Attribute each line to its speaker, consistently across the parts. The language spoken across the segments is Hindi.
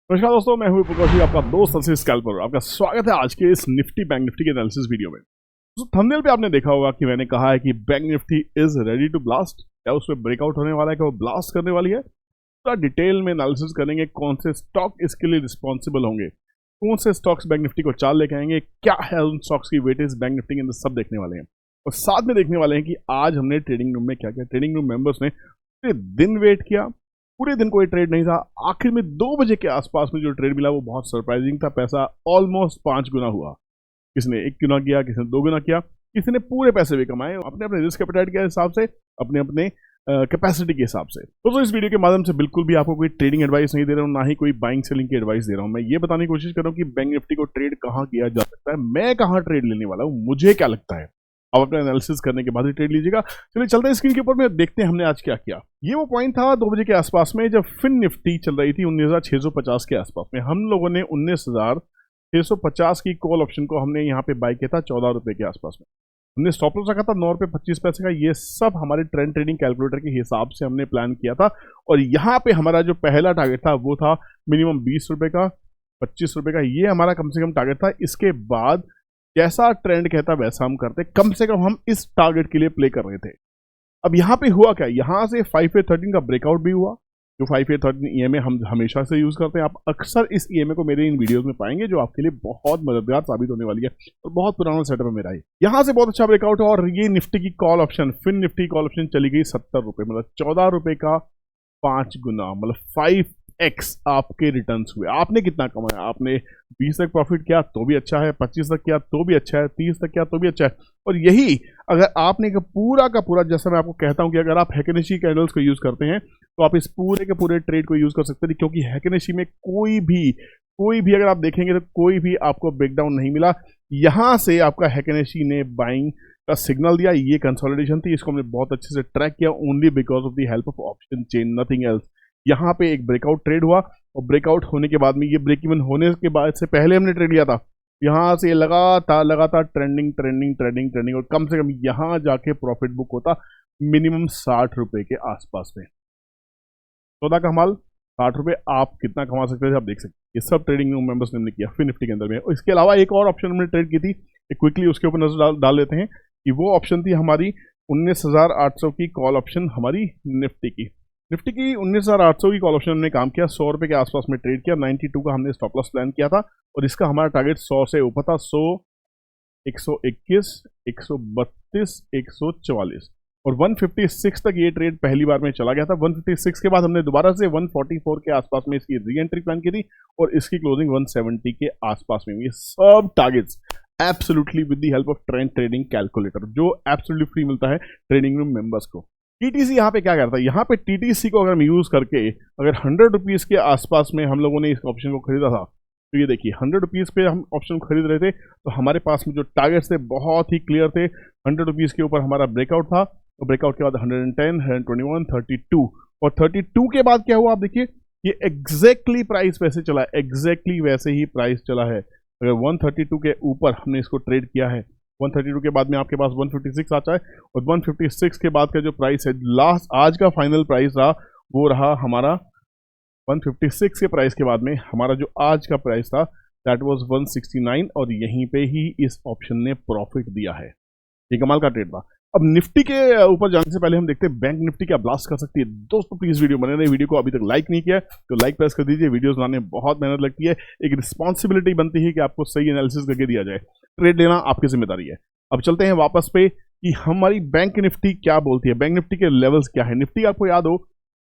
Speaker 1: नमस्कार दोस्तों, मैं हूं प्रकाश, आपका दोस्त असली स्कैल्पर। आपका स्वागत है आज के इस निफ्टी बैंक निफ्टी के एनालिसिस वीडियो में। तो थंबनेल पे आपने देखा होगा कि मैंने कहा है कि Bank Nifty is ready to blast. क्या उसमें ब्रेकआउट होने वाला है, क्या वो ब्लास्ट करने वाली है? पूरा डिटेल में एनालिसिस करेंगे। कौन से स्टॉक इसके लिए रिस्पॉन्सिबल होंगे, कौन से स्टॉक्स बैंक निफ्टी को चाल लेके आएंगे, क्या है उन स्टॉक्स की वेटेज बैंक निफ्टी के अंदर, सब देखने वाले हैं। और साथ में देखने वाले हैं कि आज हमने ट्रेडिंग रूम में क्या किया। ट्रेडिंग रूम मेंबर्स ने पूरे दिन वेट किया, पूरे दिन कोई ट्रेड नहीं था। आखिर में 2 बजे के आसपास में जो ट्रेड मिला वो बहुत सरप्राइजिंग था। पैसा ऑलमोस्ट 5 गुना हुआ। किसने 1 गुना किया, किसने 2 गुना किया, किसी ने पूरे पैसे भी कमाए अपने अपने रिस्क एपेटाइट के हिसाब से, अपने अपने कैपेसिटी के हिसाब से। तो इस वीडियो के माध्यम से बिल्कुल भी आपको कोई ट्रेडिंग एडवाइस नहीं दे रहा हूँ, ना ही कोई बाइंग सेलिंग की एडवाइस दे रहा हूँ। मैं ये बताने की कोशिश कर रहा हूँ कि बैंक निफ्टी को ट्रेड कहाँ किया जा सकता है, मैं कहाँ ट्रेड लेने वाला हूँ, मुझे क्या लगता है। आप अपना एनालिसिस करने के बाद ही ट्रेड लीजिएगा। चलिए चलते हैं स्क्रीन के ऊपर में, देखते हैं हमने आज क्या किया। ये वो पॉइंट था 2 बजे के आसपास में जब फिन निफ्टी चल रही थी 19,650 के आसपास में। हम लोगों ने 19,650 की कॉल ऑप्शन को हमने यहाँ पे बाय किया था 14 रुपए के आसपास में। हमने स्टॉप लॉस रखा था 9 रुपए 25 पैसे का। ये सब हमारे ट्रेंड ट्रेडिंग कैलकुलेटर के हिसाब से हमने प्लान किया था। और यहाँ पे हमारा जो पहला टारगेट था वो था मिनिमम 20 रुपए का, 25 रुपए का। ये हमारा कम से कम टारगेट था। इसके बाद जैसा ट्रेंड कहता वैसा हम करते, कम से कम हम इस टारगेट के लिए प्ले कर रहे थे। अब यहाँ पे हुआ क्या, यहाँ से 5A13 का ब्रेकआउट भी हुआ। जो 5A13 EMA हम हमेशा से यूज करते हैं। आप अक्सर इस EMA को मेरे इन वीडियोस में पाएंगे, जो आपके लिए बहुत मददगार साबित होने वाली है। और बहुत पुराना सेटअप है मेरा। यहाँ से बहुत अच्छा ब्रेकआउट हुआ। और ये निफ्टी की call option, Fin Nifty call option चली गई 70 रुपए, मतलब 14 रुपए का 5 गुना, मतलब 5x आपके रिटर्न्स हुए। आपने कितना कमाया? आपने 20 तक प्रॉफिट किया तो भी अच्छा है, 25 तक किया तो भी अच्छा है, 30 तक किया तो भी अच्छा है। और यही अगर आपने पूरा का पूरा, जैसा मैं आपको कहता हूं कि अगर आप हैकेनेशी कैंडल्स को यूज करते हैं तो आप इस पूरे के पूरे ट्रेड को यूज कर सकते हैं। क्योंकि हैकेनेशी में कोई भी अगर आप देखेंगे तो कोई भी आपको ब्रेकडाउन नहीं मिला। यहां से आपका हैकेनेशी ने बाइंग का सिग्नल दिया। ये कंसोलिडेशन थी, इसको हमने बहुत अच्छे से ट्रैक किया only because of the help of option chain, nothing else. यहाँ पे एक ब्रेकआउट ट्रेड हुआ और ब्रेकआउट होने के बाद में, ये ब्रेक इवन होने के बाद से पहले हमने ट्रेड लिया था। यहाँ से लगातार ट्रेंडिंग और कम से कम यहाँ जाके प्रॉफिट बुक होता मिनिमम 60 रुपए के आसपास में। 14 का माल 60 रुपए, आप कितना कमा सकते थे आप देख सकते हैं। ये सब ट्रेडिंग रूम मेंबर्स ने किया फिर निफ्टी के अंदर में। और इसके अलावा एक और ऑप्शन हमने ट्रेड की थी, क्विकली उसके ऊपर नजर डाल लेते हैं कि वो ऑप्शन थी हमारी 19,800 की कॉल ऑप्शन, हमारी निफ्टी की 19,800 की कॉल ऑप्शन हमने काम किया। 100 रुपए के आसपास में ट्रेड किया। 92 का हमने स्टॉप लॉस प्लान किया था। और इसका हमारा टारगेट 100 से ऊपर था। 100, 121, 132, 144 और 156 तक ये ट्रेड पहली बार में चला गया था। 156 के बाद हमने दोबारा से 144 के आसपास में इसकी री एंट्री प्लान की थी और इसकी क्लोजिंग 170 के आसपास में। ये सब targets absolutely with the help of trend trading calculator, जो एब्सोल्युटली फ्री मिलता है ट्रेडिंग रूम मेंबर्स को। टीटीसी यहाँ पे क्या करता है, यहाँ पे टीटीसी को अगर हम यूज करके अगर 100 रुपीज के आसपास में हम लोगों ने इस ऑप्शन को खरीदा था, तो ये देखिए 100 रुपीज पे हम ऑप्शन खरीद रहे थे, तो हमारे पास में जो टारगेट्स थे बहुत ही क्लियर थे। 100 रुपीज के ऊपर हमारा ब्रेकआउट था और ब्रेकआउट के बाद 110, 121, 32 और 32 के बाद क्या हुआ आप देखिए, ये एग्जैक्टली प्राइस वैसे चला है, एग्जैक्टली वैसे ही प्राइस चला है। अगर 132 के ऊपर हमने इसको ट्रेड किया है, 132 के बाद में आपके पास 156 आता है और 156 के बाद का जो प्राइस है, लास्ट आज का फाइनल प्राइस रहा वो रहा हमारा 156 के प्राइस के बाद में हमारा जो आज का प्राइस था दैट वाज 169 और यहीं पे ही इस ऑप्शन ने प्रॉफिट दिया है। ये कमाल का ट्रेड था। अब निफ्टी के ऊपर जाने से पहले हम देखते हैं बैंक निफ्टी क्या ब्लास्ट कर सकती है। दोस्तों प्लीज वीडियो बने रहे, वीडियो को अभी तक लाइक नहीं किया तो लाइक प्रेस कर दीजिए। वीडियोस बनाने में बहुत मेहनत लगती है, एक रिस्पॉन्सिबिलिटी बनती है कि आपको सही एनालिसिस करके दिया जाए। ट्रेड लेना आपकी जिम्मेदारी है। अब चलते हैं वापस पे कि हमारी बैंक निफ्टी क्या बोलती है, बैंक निफ्टी के लेवल्स क्या है। निफ्टी आपको याद हो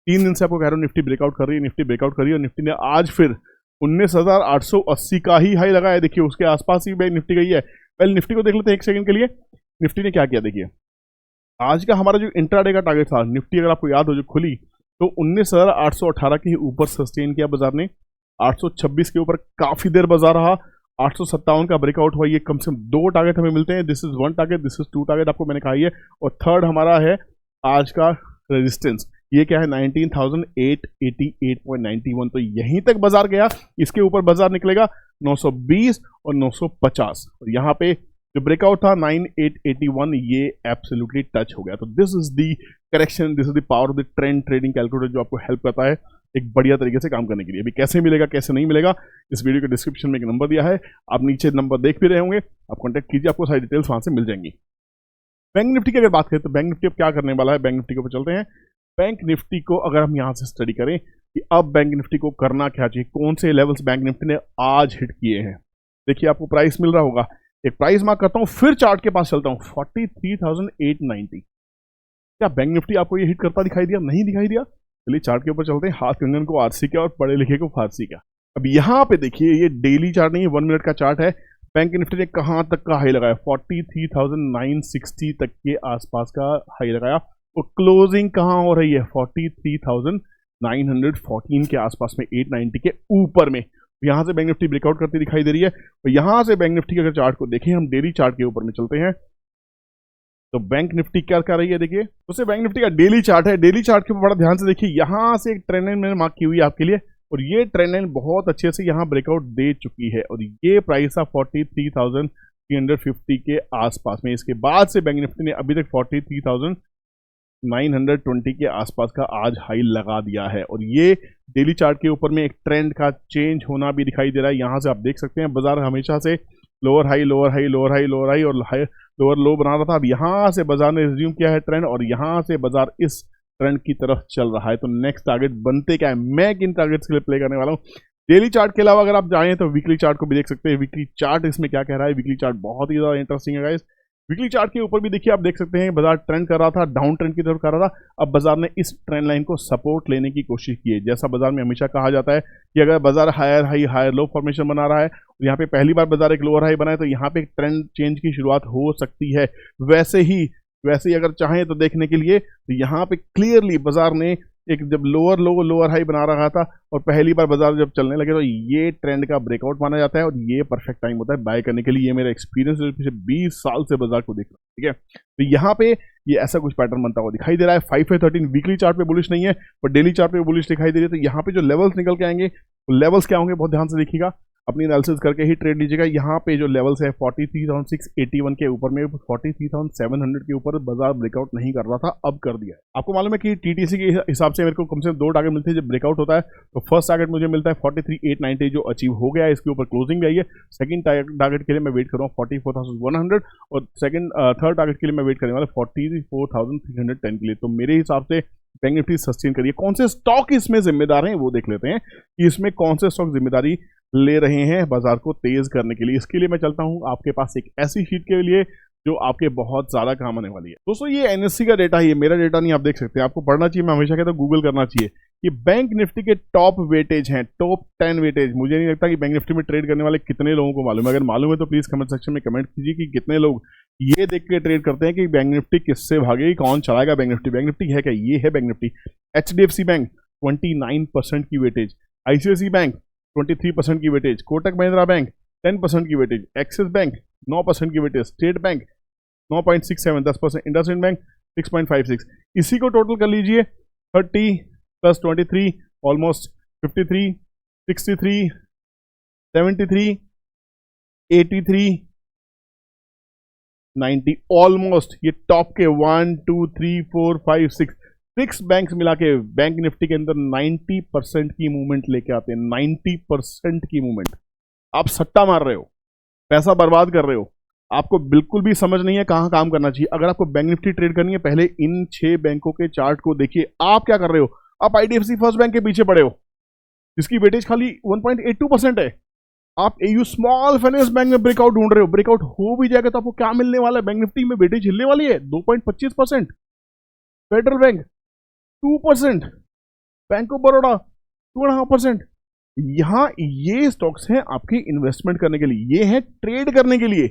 Speaker 1: 3 दिन से आपको कह रहा हूँ निफ्टी ब्रेकआउट कर रही है, निफ्टी ब्रेकआउट कर रही है और निफ्टी ने आज फिर 19,880 का ही हाई लगाया। देखिए उसके आसपास ही बैंक निफ्टी गई है। पहले निफ्टी को देख लेते हैं एक सेकंड के लिए। निफ्टी ने क्या किया देखिए, आज का हमारा जो इंट्राडे का टारगेट था, निफ्टी अगर आपको याद हो जो खुली तो 19,818 के ऊपर सस्टेन किया बाजार ने। 826 के ऊपर काफी देर बाजार रहा। 857 का ब्रेकआउट हुआ। ये कम से कम 2 टारगेट हमें मिलते हैं। This is 1 target, this is 2 target, आपको मैंने कहा ही है। और थर्ड हमारा है आज का रेजिस्टेंस, ये क्या है 19,888.91। तो यहीं तक बाजार गया, इसके ऊपर बाजार निकलेगा 920 और 950 और यहाँ पे जो ब्रेकआउट था 9881 ये एब्सोल्युटली टच हो गया। तो this is the correction, this is the power of the trend trading calculator जो आपको हेल्प करता है एक बढ़िया तरीके से काम करने के लिए। अभी कैसे मिलेगा कैसे नहीं मिलेगा, इस वीडियो के डिस्क्रिप्शन में एक नंबर दिया है, आप नीचे नंबर देख भी रहे होंगे, आप कॉन्टैक्ट कीजिए, आपको सारी डिटेल्स वहां से मिल जाएंगी। बैंक निफ्टी की अगर बात करें तो बैंक निफ्टी अब क्या करने वाला है, बैंक निफ्टी के ऊपर चलते हैं। बैंक निफ्टी को अगर हम यहाँ से स्टडी करें कि अब बैंक निफ्टी को करना क्या चाहिए, कौन से लेवल्स बैंक निफ्टी ने आज हिट किए हैं, देखिए आपको प्राइस मिल रहा होगा, एक प्राइस मार्क करता हूं, फिर चार्ट के पास चलता हूं, 43,890। क्या बैंक निफ्टी आपको ये हिट करता दिखाई दिया? नहीं दिखाई दिया। चलिए चार्ट के ऊपर चलते हैं, हाथ कंगन को आरसी का और पढ़े लिखे को फारसी का। अब यहाँ पे देखिए, ये डेली चार्ट नहीं है, 1 मिनट का चार्ट है। बैंक निफ्टी ने कहां तक का हाई लगाया? 43,960 तक के आसपास का हाई लगाया, और क्लोजिंग कहां हो रही है? 43,914 के आसपास में, 890 के ऊपर में। यहां से बैंक निफ्टी ब्रेकआउट करती दिखाई दे रही है। तो यहां से बैंक निफ्टी के अगर चार्ट को देखें, हम डेली चार्ट के ऊपर में चलते हैं, तो बैंक निफ्टी क्या कर रही है, देखिए उससे बैंक निफ्टी का डेली चार्ट है। डेली चार्ट के ऊपर बड़ा ध्यान से देखिए, यहां से एक ट्रेंड लाइन मैंने मार्क की हुई है आपके लिए, और ये ट्रेंड लाइन बहुत अच्छे से यहां ब्रेकआउट दे चुकी है, और ये प्राइस था 43,350 के आसपास में। इसके बाद से बैंक निफ्टी ने अभी तक 43,920 के आसपास का आज हाई लगा दिया है, और ये डेली चार्ट के ऊपर में एक ट्रेंड का चेंज होना भी दिखाई दे रहा है। यहां से आप देख सकते हैं, बाजार हमेशा से lower high lower high lower high lower high और हाई लोअर लो बना रहा था। अब यहां से बाजार ने रिज्यूम किया है ट्रेंड, और यहां से बाजार इस ट्रेंड की तरफ चल रहा है। तो नेक्स्ट टारगेट बनते क्या है, मैं किन टारगेट्स के लिए प्ले करने वाला हूं। डेली चार्ट के अलावा अगर आप जाएं तो वीकली चार्ट को भी देख सकते हैं। वीकली चार्ट इसमें क्या कह रहा है, वीकली चार्ट बहुत ही ज्यादा इंटरेस्टिंग है गाइस। वीकली चार्ट के ऊपर भी देखिए, आप देख सकते हैं बाजार ट्रेंड कर रहा था, डाउन ट्रेंड की तरफ कर रहा था। अब बाजार ने इस ट्रेंड लाइन को सपोर्ट लेने की कोशिश की है। जैसा बाजार में हमेशा कहा जाता है कि अगर बाजार higher high higher low formation बना रहा है, यहाँ पे पहली बार बाजार एक लोअर हाई बनाए, तो यहाँ पे एक ट्रेंड चेंज की शुरुआत हो सकती है। वैसे ही अगर चाहें तो देखने के लिए, तो यहाँ पे क्लियरली बाजार ने एक जब लोअर लो लोअर हाई बना रहा था, और पहली बार बाजार जब चलने लगे, तो ये ट्रेंड का ब्रेकआउट माना जाता है, और ये परफेक्ट टाइम होता है बाय करने के लिए। ये मेरा एक्सपीरियंस है, पिछले 20 साल से बाजार को देख रहा हूं, ठीक है। तो यहाँ पे ये ऐसा कुछ पैटर्न बनता हुआ दिखाई दे रहा है। 5-13 वीकली चार्ट पे बुलिश नहीं है, पर डेली चार्ट पे बुलिश दिखाई दे रही है। तो यहाँ पे जो लेवल्स निकल के आएंगे, लेवल्स क्या होंगे बहुत ध्यान से देखिएगा, अपनी एनालिसिस करके ही ट्रेड लीजिएगा। यहाँ पे जो लेवल्स है 43,681 के ऊपर में, 43,700 के ऊपर बाजार ब्रेकआउट नहीं कर रहा था, अब कर दिया है। आपको मालूम है कि टीटीसी के हिसाब से मेरे को कम से कम 2 टारगेट मिलते हैं जब ब्रेकआउट होता है। तो फर्स्ट टारगेट मुझे मिलता है 43,890 जो अचीव हो गया है, इसके ऊपर क्लोजिंग भी आई है। सेकंड टारगेट के लिए मैं वेट कर रहा हूँ 44,100, और थर्ड टारगेट के लिए मैं वेट करने वाला 44,310 के लिए। तो मेरे हिसाब से बैंक निफ्टी सस्टेन करिए। कौन से स्टॉक इसमें जिम्मेदार हैं वो देख लेते हैं कि इसमें कौन से स्टॉक जिम्मेदारी ले रहे हैं बाजार को तेज करने के लिए। इसके लिए मैं चलता हूं आपके पास एक ऐसी शीट के लिए जो आपके बहुत ज्यादा काम आने वाली है। दोस्तों ये एनएससी का डेटा है, ये मेरा डेटा नहीं, आप देख सकते हैं। आपको पढ़ना चाहिए, मैं हमेशा कहता हूं गूगल करना चाहिए। कि बैंक निफ्टी के टॉप वेटेज हैं, टॉप 10 वेटेज। मुझे नहीं लगता कि बैंक निफ्टी में ट्रेड करने वाले कितने लोगों को मालूम है। अगर मालूम है तो प्लीज कमेंट सेक्शन में कमेंट कीजिए कि कितने लोग ये देख के ट्रेड करते हैं कि बैंक निफ्टी किससे भागेगी, कौन चलाएगा बैंक निफ्टी। बैंक निफ्टी है क्या? ये है बैंक निफ्टी। HDFC बैंक 29% की वेटेज, ICICI बैंक 23% की वेटेज, कोटक महिंद्रा बैंक 10% की वेटेज, एक्सिस बैंक 9% की weightage, state bank 9.67 10%, IndusInd bank 6.56। इसी को टोटल कर लीजिए, 30 + 23 ऑलमोस्ट 53, 63, 73, 83, 90 ऑलमोस्ट। ये टॉप के 1 2 3 4 5 6 बैंक्स मिला के बैंक निफ्टी के अंदर 90% की मूवमेंट लेके आते हैं। 90% की मूवमेंट। आप सट्टा मार रहे हो, पैसा बर्बाद कर रहे हो, आपको बिल्कुल भी समझ नहीं है कहां काम करना चाहिए। अगर आपको बैंक निफ्टी ट्रेड करनी है, पहले इन 6 बैंकों के चार्ट को देखिए। आप क्या कर रहे हो? आप IDFC फर्स्ट बैंक के पीछे पड़े हो, जिसकी वेटेज खाली 1.82% है। आप AU स्मॉल फाइनेंस बैंक में ब्रेकआउट ढूंढ रहे हो। ब्रेकआउट हो भी जाएगा तो आपको क्या मिलने वाला है? बैंक निफ्टी में वेटेज हिलने वाली है 2.25%, federal bank 2%, bank of Baroda 2.5%। यहां ये स्टॉक्स हैं आपके इन्वेस्टमेंट करने के लिए, ये हैं ट्रेड करने के लिए।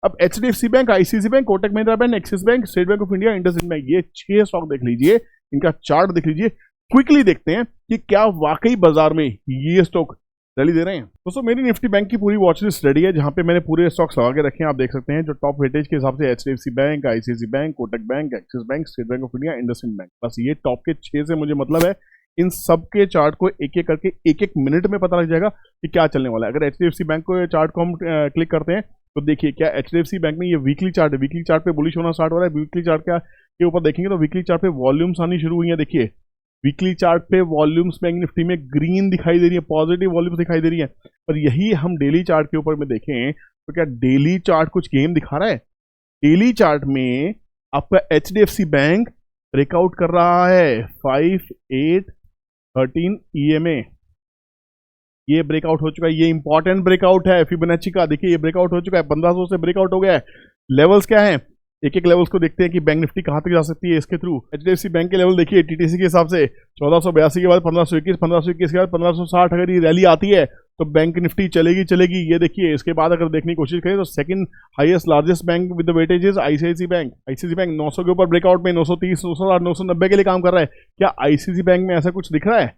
Speaker 1: अब HDFC bank, ICICI bank, Kotak Mahindra bank, axis bank, state bank of India, IndusInd bank, ये 6 स्टॉक देख लीजिए, इनका चार्ट देख लीजिए। क्विकली देखते हैं कि क्या वाकई बाजार में ये स्टॉक रैली दे रहे हैं। दोस्तों मेरी निफ्टी बैंक की पूरी वॉच लिस्ट रेडी है, जहां पे मैंने पूरे स्टॉक्स लगा के रखे हैं। आप देख सकते हैं जो टॉप वेटेज के हिसाब से HDFC bank, ICICI bank, Kotak bank, axis bank, state bank of India, IndusInd bank. बस ये टॉप के 6 से मुझे मतलब है। इन सब के चार्ट को एक एक करके एक मिनट में पता लग जाएगा कि क्या चलने वाला है। अगर HDFC बैंक को चार्ट को हम क्लिक करते हैं तो देखिए क्या HDFC बैंक में ये वीकली चार्ट है। वीकली चार्ट पे बुलिश होना स्टार्ट हो रहा है। वीकली चार्ट के ऊपर देखेंगे तो वीकली चार्ट पे वॉल्यूम्स आनी शुरू हुई है। देखिए वीकली चार्ट पे वॉल्यूम्स बैंक निफ्टी में ग्रीन दिखाई दे रही है, पॉजिटिव वॉल्यूम्स दिखाई दे रही है। पर यही हम डेली चार्ट के ऊपर में देखें तो क्या डेली चार्ट कुछ गेम दिखा रहा है? डेली चार्ट में आपका HDFC बैंक ब्रेकआउट कर रहा है 5813 EMA। ये ब्रेकआउट हो चुका है, ये इंपॉर्टेंट ब्रेकआउट है फिबोनाची का। देखिए ये ब्रेकआउट हो चुका है, 1500 से ब्रेकआउट हो गया है। लेवल्स क्या है, एक एक लेवल्स को देखते हैं कि बैंक निफ्टी कहां तक जा सकती है इसके थ्रू। HDFC बैंक के लेवल देखिए TTC के हिसाब से 1482 के बाद 1521, 1521 के बाद 1560। अगर ये रैली आती है तो बैंक निफ्टी चलेगी। ये देखिए इसके बाद अगर देखने की कोशिश करें तो second highest largest bank with the weightage is ICICI bank. ICICI bank 900 के ऊपर ब्रेकआउट में 930, 960, 990 के लिए काम कर रहा है। क्या ICICI बैंक में ऐसा कुछ दिख रहा है?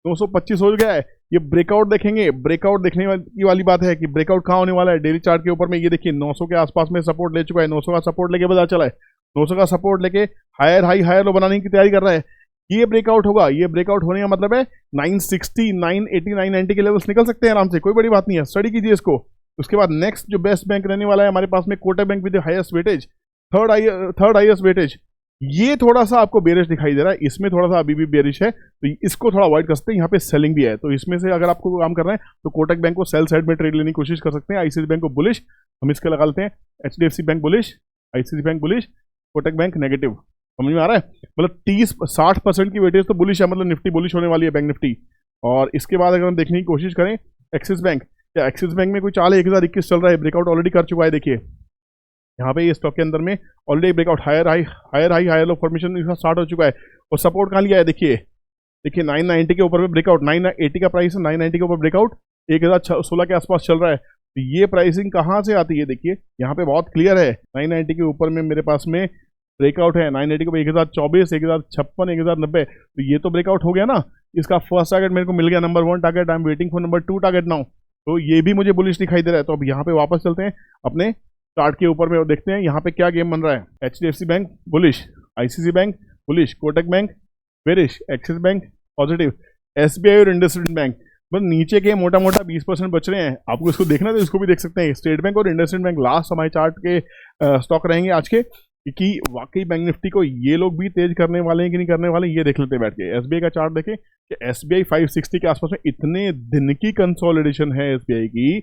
Speaker 1: 925 हो गया है। ये ब्रेकआउट देखेंगे, ब्रेकआउट देखने की वाली बात है कि ब्रेकआउट कहाँ होने वाला है। डेली चार्ट के ऊपर में ये देखिए 900 के आसपास में सपोर्ट ले चुका है, 900 का सपोर्ट लेके बाजार चला है, 900 का सपोर्ट लेके हायर हाई हायर लो बनाने की तैयारी कर रहा है। ये ब्रेकआउट होगा, ये ब्रेकआउट होने का मतलब है 960, 980, 990 के लेवल्स निकल सकते हैं आराम से, कोई बड़ी बात नहीं है। स्टडी कीजिए इसको। उसके बाद नेक्स्ट जो बेस्ट बैंक रहने वाला है हमारे पास में Kotak bank with highest weightage, third highest weightage. ये थोड़ा सा आपको बेरिश दिखाई दे रहा है, इसमें थोड़ा सा अभी भी बेरिश है, तो इसको थोड़ा अवॉइड कर सकते हैं। यहाँ पे सेलिंग भी है, तो इसमें से अगर आपको काम करना है तो कोटक बैंक को सेल साइड में ट्रेड लेने की कोशिश कर सकते हैं। ICICI बैंक को बुलिश हम इसके लगा लेते हैं, HDFC bank bullish, ICICI bank bullish, Kotak bank negative. समझ में आ रहा है? मतलब 30-60% की वेटेज तो बुलिश है, मतलब निफ्टी बुलिश होने वाली है बैंक निफ्टी। और इसके बाद अगर हम देखने की कोशिश करें एक्सिस बैंक, या एक्सिस बैंक में कोई चाल 1021 चल रहा है, ब्रेकआउट ऑलरेडी कर चुका है। देखिए यहाँ पे ये स्टॉक के अंदर में already breakout higher low formation इसका स्टार्ट हो चुका है। और सपोर्ट कहाँ लिया है देखिए 990 के ऊपर में ब्रेकआउट, 980 का प्राइस है, 990 के ऊपर ब्रेकआउट 1016 के आसपास चल रहा है। तो ये प्राइसिंग कहाँ से आती है देखिए यहाँ पे बहुत क्लियर है। 990 के ऊपर में मेरे पास में ब्रेकआउट है, 990 के ऊपर 1024, 1056, 1090। तो ये तो ब्रेकआउट हो गया ना। इसका फर्स्ट टारगेट मेरे को मिल गया, number 1 target. I am waiting for number 2 target now. तो ये भी मुझे बुलिश दिखाई दे रहा है। तो अब यहाँ पे वापस चलते हैं अपने चार्ट के ऊपर में और देखते हैं यहाँ पे क्या गेम बन रहा है। HDFC bank bullish, ICICI bank bullish, Kotak bank bearish, axis bank positive, SBI और इंडसइंड बैंक बस नीचे के मोटा 20% बच रहे हैं। आपको इसको देखना है तो इसको भी देख सकते हैं। स्टेट बैंक और इंडसइंड बैंक लास्ट हमारे चार्ट के स्टॉक रहेंगे आज के, कि वाकई बैंक निफ्टी को ये लोग भी तेज करने वाले हैं कि नहीं करने वाले, ये देख लेते हैं बैठ के। SBI का चार्ट देखें कि SBI 560 के आसपास में इतने दिन की कंसोलिडेशन है SBI की,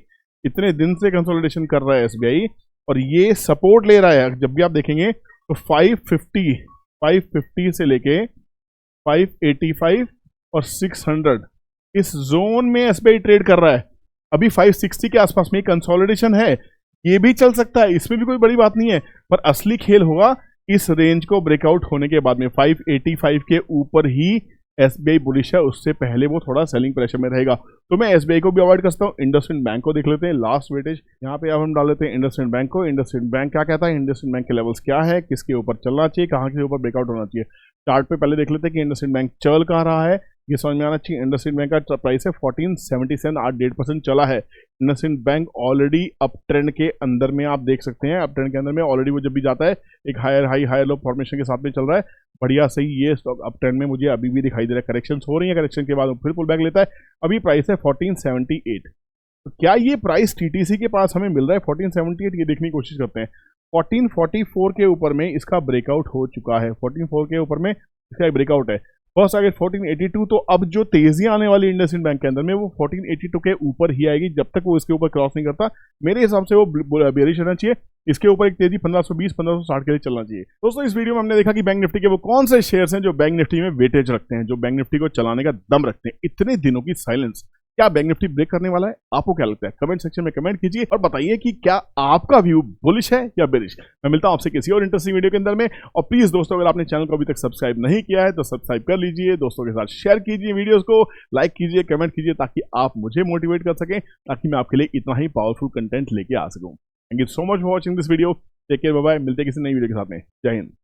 Speaker 1: इतने दिन से कंसोलिडेशन कर रहा है SBI और ये सपोर्ट ले रहा है। जब भी आप देखेंगे तो 550 से लेके 585 और 600 इस जोन में SBI ट्रेड कर रहा है। अभी 560 के आसपास में कंसोलिडेशन है, ये भी चल सकता है, इसमें भी कोई बड़ी बात नहीं है। पर असली खेल होगा इस रेंज को ब्रेकआउट होने के बाद में। 585 के ऊपर ही SBI बुलिश है, उससे पहले वो थोड़ा सेलिंग प्रेशर में रहेगा। तो मैं SBI को भी अवॉइड करता हूँ। इंडसइंड बैंक को देख लेते हैं, लास्ट वेटेज यहाँ पे अब हम डाल लेते हैं इंडसइंड बैंक को। इंडसइंड बैंक क्या कहता है, इंडसइंड बैंक के लेवल्स क्या है, किसके ऊपर चलना चाहिए, कहाँ के ऊपर ब्रेकआउट होना चाहिए। चार्ट पे पहले देख लेते हैं कि इंडसइंड बैंक चल कहाँ रहा है, ये समझ में आना चाहिए। इंडसइंड बैंक का प्राइस है 1477, 8.5% चला है। IndusInd bank already up trend के अंदर में आप देख सकते हैं, अप ट्रेंड के अंदर में ऑलरेडी वो जब भी जाता है एक higher high higher low formation के साथ में चल रहा है। बढ़िया सही ये स्टॉक अप ट्रेंड में मुझे अभी भी दिखाई दे रहा है। करेक्शंस हो रही है, करेक्शन के बाद वो फिर पुल बैक लेता है। अभी प्राइस है 1478। तो क्या ये प्राइस TTC के पास हमें मिल रहा है 1478, ये देखने की कोशिश करते हैं। 1444 के ऊपर में इसका ब्रेकआउट हो चुका है, 1444 के ऊपर में इसका एक ब्रेकआउट है। First target 1482। तो अब जो तेजी आने वाली इंडसइंड बैंक के अंदर में वो 1482 के ऊपर ही आएगी, जब तक वो इसके ऊपर क्रॉस नहीं करता मेरे हिसाब से वो बेरिश रहना चाहिए। इसके ऊपर एक तेजी 1520, 1560 के लिए चलना चाहिए। दोस्तों इस वीडियो में हमने देखा कि बैंक निफ्टी के वो कौन से शेयर्स हैं जो बैंक निफ्टी में वेटेज रखते हैं, जो बैंक निफ्टी को चलाने का दम रखते हैं। इतने दिनों की साइलेंस, क्या बैंक निफ्टी ब्रेक करने वाला है? आपको क्या लगता है? कमेंट सेक्शन में कमेंट कीजिए और बताइए कि क्या आपका व्यू बुलिश है या बेरिश। मैं मिलता हूं आपसे किसी और इंटरेस्टिंग वीडियो के अंदर में। और प्लीज दोस्तों अगर आपने चैनल को अभी तक सब्सक्राइब नहीं किया है तो सब्सक्राइब कर लीजिए, दोस्तों के साथ शेयर कीजिए, वीडियोस को लाइक कीजिए, कमेंट कीजिए, ताकि आप मुझे मोटिवेट कर सकें, ताकि मैं आपके लिए इतना ही पावरफुल कंटेंट लेके आ सकूं। Thank you so much for watching this video. Take care, bye bye. मिलते हैं किसी नई वीडियो के साथ में। जय हिंद।